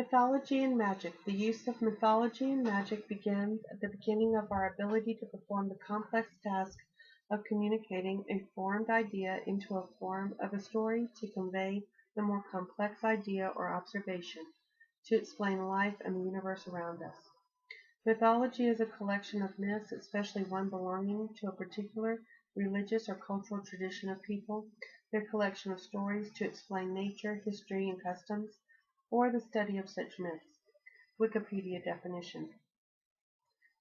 Mythology and magic. The use of mythology and magic begins at the beginning of our ability to perform the complex task of communicating a formed idea into a form of a story to convey the more complex idea or observation, to explain life and the universe around us. Mythology is a collection of myths, especially one belonging to a particular religious or cultural tradition of people, their collection of stories to explain nature, history, and customs, or the study of such myths. Wikipedia definition.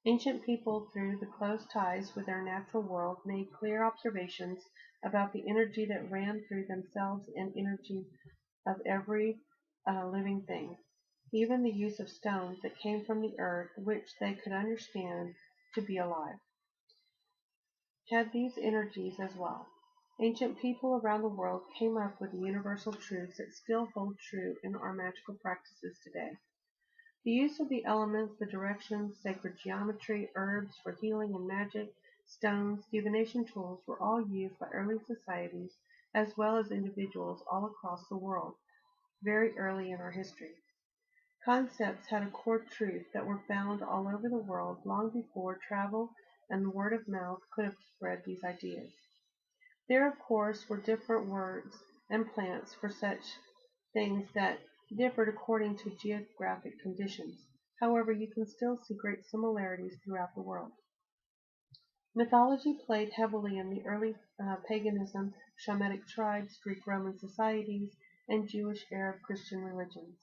Ancient people, through the close ties with their natural world, made clear observations about the energy that ran through themselves and energy of every living thing, even the use of stones that came from the earth, which they could understand to be alive, had these energies as well. Ancient people around the world came up with the universal truths that still hold true in our magical practices today. The use of the elements, the directions, sacred geometry, herbs for healing and magic, stones, divination tools were all used by early societies as well as individuals all across the world, very early in our history. Concepts had a core truth that were found all over the world long before travel and the word of mouth could have spread these ideas. There, of course, were different words and plants for such things that differed according to geographic conditions. However, you can still see great similarities throughout the world. Mythology played heavily in the early paganism, Shamitic tribes, Greek-Roman societies, and Jewish Arab Christian religions.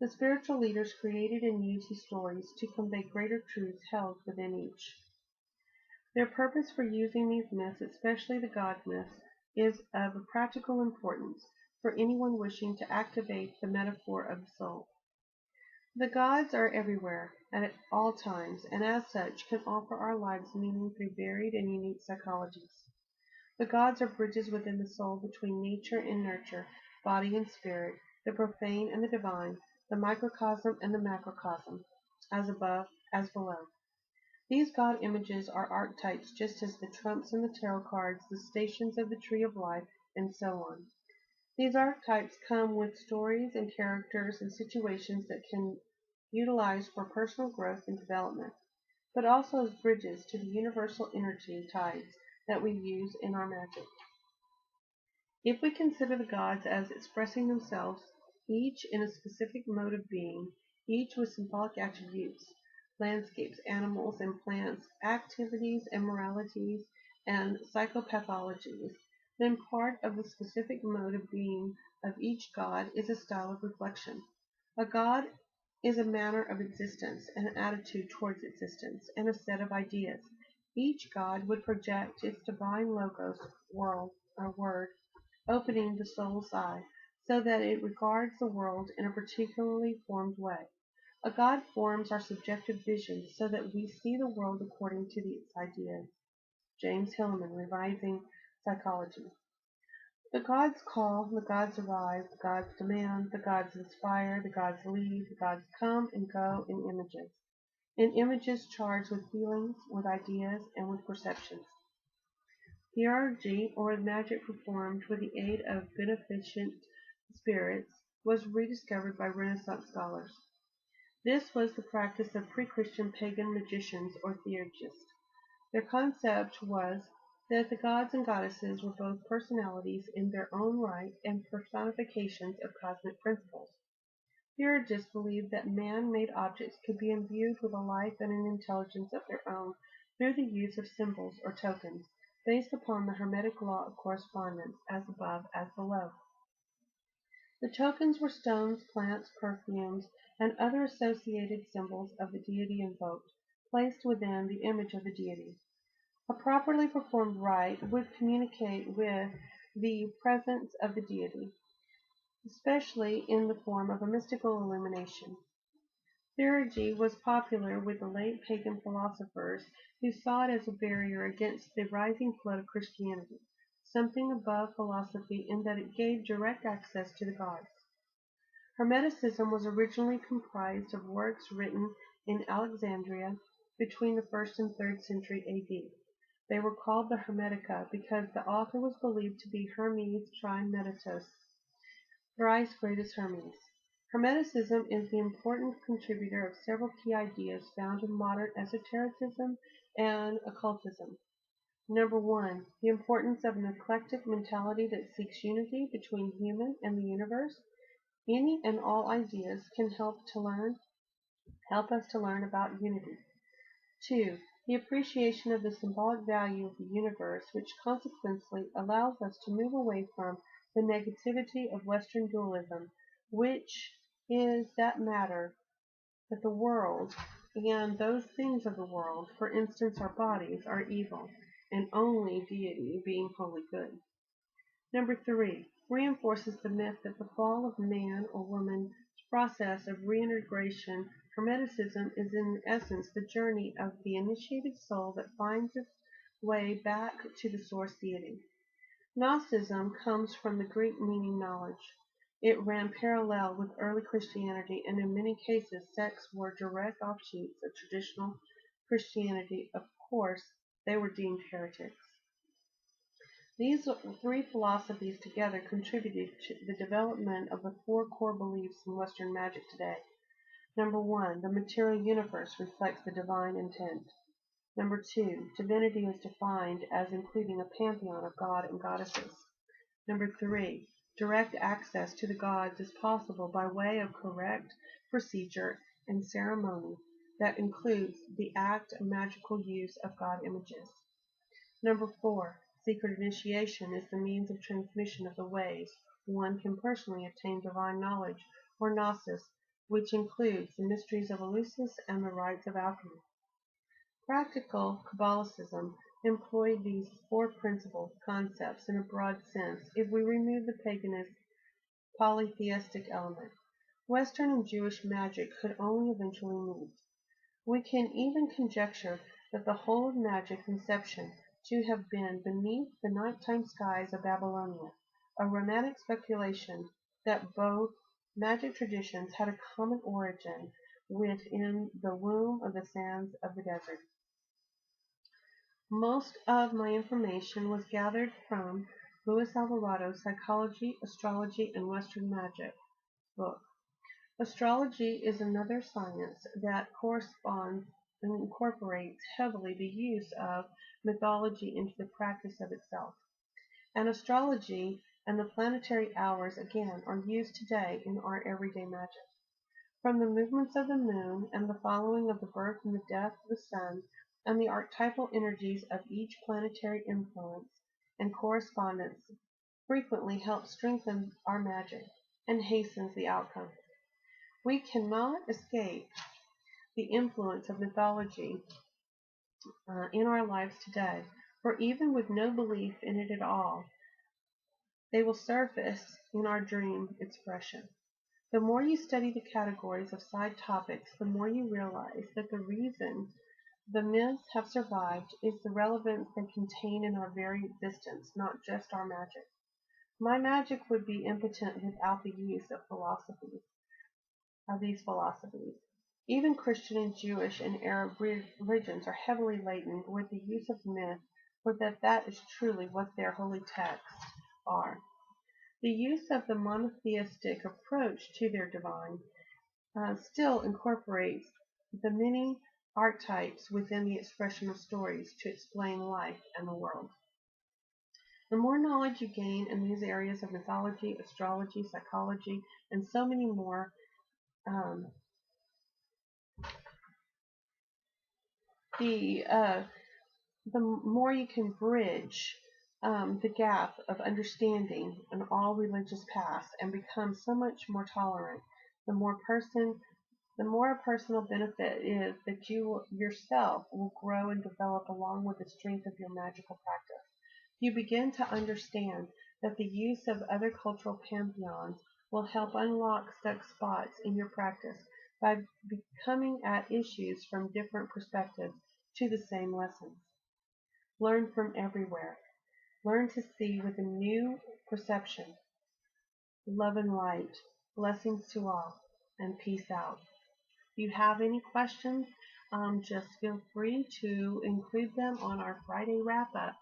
The spiritual leaders created and used these stories to convey greater truths held within each. Their purpose for using these myths, especially the god myths, is of a practical importance for anyone wishing to activate the metaphor of the soul. The gods are everywhere and at all times, and as such can offer our lives meaning through varied and unique psychologies. The gods are bridges within the soul between nature and nurture, body and spirit, the profane and the divine, the microcosm and the macrocosm, as above, as below. These god images are archetypes just as the trumps in the tarot cards, the stations of the tree of life, and so on. These archetypes come with stories and characters and situations that can utilize for personal growth and development, but also as bridges to the universal energy tides that we use in our magic. If we consider the gods as expressing themselves, each in a specific mode of being, each with symbolic attributes, landscapes, animals and plants, activities and moralities, and psychopathologies, then part of the specific mode of being of each god is a style of reflection. A god is a manner of existence, an attitude towards existence, and a set of ideas. Each god would project its divine logos, world, or word, opening the soul's eye, so that it regards the world in a particularly formed way. A god forms our subjective vision so that we see the world according to its ideas. James Hillman, Revising Psychology. The gods call, the gods arrive, the gods demand, the gods inspire, the gods lead, the gods come and go in images charged with feelings, with ideas, and with perceptions. Theurgy, or magic performed with the aid of beneficent spirits, was rediscovered by Renaissance scholars. This was the practice of pre-Christian pagan magicians or theurgists. Their concept was that the gods and goddesses were both personalities in their own right and personifications of cosmic principles. Theurgists believed that man-made objects could be imbued with a life and an intelligence of their own through the use of symbols or tokens, based upon the Hermetic law of correspondence, as above, as below. The tokens were stones, plants, perfumes, and other associated symbols of the deity invoked, placed within the image of the deity. A properly performed rite would communicate with the presence of the deity, especially in the form of a mystical illumination. Theurgy was popular with the late pagan philosophers who saw it as a barrier against the rising flood of Christianity, something above philosophy in that it gave direct access to the gods. Hermeticism was originally comprised of works written in Alexandria between the 1st and 3rd century AD. They were called the Hermetica because the author was believed to be Hermes Trismegistus, thrice greatest Hermes. Hermeticism is the important contributor of several key ideas found in modern esotericism and occultism. Number one, the importance of an eclectic mentality that seeks unity between human and the universe. Any and all ideas can help us to learn about unity. Two, the appreciation of the symbolic value of the universe, which consequently allows us to move away from the negativity of Western dualism, which is that matter, that the world and those things of the world, for instance our bodies, are evil, and only deity being wholly good. Number three, reinforces the myth that the fall of man or woman's process of reintegration. Hermeticism is in essence the journey of the initiated soul that finds its way back to the source deity. Gnosticism comes from the Greek meaning knowledge. It ran parallel with early Christianity, and in many cases sects were direct offshoots of traditional Christianity. Of course, they were deemed heretics. These three philosophies together contributed to the development of the four core beliefs in Western magic today. Number one, the material universe reflects the divine intent. Number two, divinity is defined as including a pantheon of god and goddesses. Number three, direct access to the gods is possible by way of correct procedure and ceremony that includes the act of magical use of god images. Number four, secret initiation is the means of transmission of the ways one can personally attain divine knowledge, or gnosis, which includes the mysteries of Eleusis and the rites of alchemy. Practical Kabbalicism employed these four principal concepts in a broad sense if we remove the paganist polytheistic element. Western and Jewish magic could only eventually meet. We can even conjecture that the whole of magic inception to have been beneath the nighttime skies of Babylonia, a romantic speculation that both magic traditions had a common origin within the womb of the sands of the desert. Most of my information was gathered from Luis Alvarado's Psychology, Astrology, and Western Magic book. Astrology is another science that corresponds and incorporates heavily the use of mythology into the practice of itself. And astrology and the planetary hours again are used today in our everyday magic. From the movements of the moon and the following of the birth and the death of the sun and the archetypal energies of each planetary influence and correspondence frequently help strengthen our magic and hastens the outcome. We cannot escape the influence of mythology in our lives today, for even with no belief in it at all, they will surface in our dream expression. The more you study the categories of side topics, the more you realize that the reason the myths have survived is the relevance they contain in our very existence, not just our magic. My magic would be impotent without the use of these philosophies. Even Christian and Jewish and Arab religions are heavily laden with the use of myth, for that is truly what their holy texts are. The use of the monotheistic approach to their divine still incorporates the many archetypes within the expression of stories to explain life and the world. The more knowledge you gain in these areas of mythology, astrology, psychology, and so many more, the more you can bridge the gap of understanding in all religious paths and become so much more tolerant. The more a personal benefit is that you yourself will grow and develop along with the strength of your magical practice. You begin to understand that the use of other cultural pantheons will help unlock stuck spots in your practice by becoming at issues from different perspectives to the same lessons. Learn from everywhere. Learn to see with a new perception. Love and light. Blessings to all. And peace out. If you have any questions, just feel free to include them on our Friday wrap-up.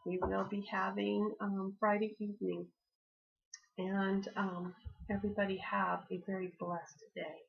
We will be having Friday evening. And Everybody have a very blessed day.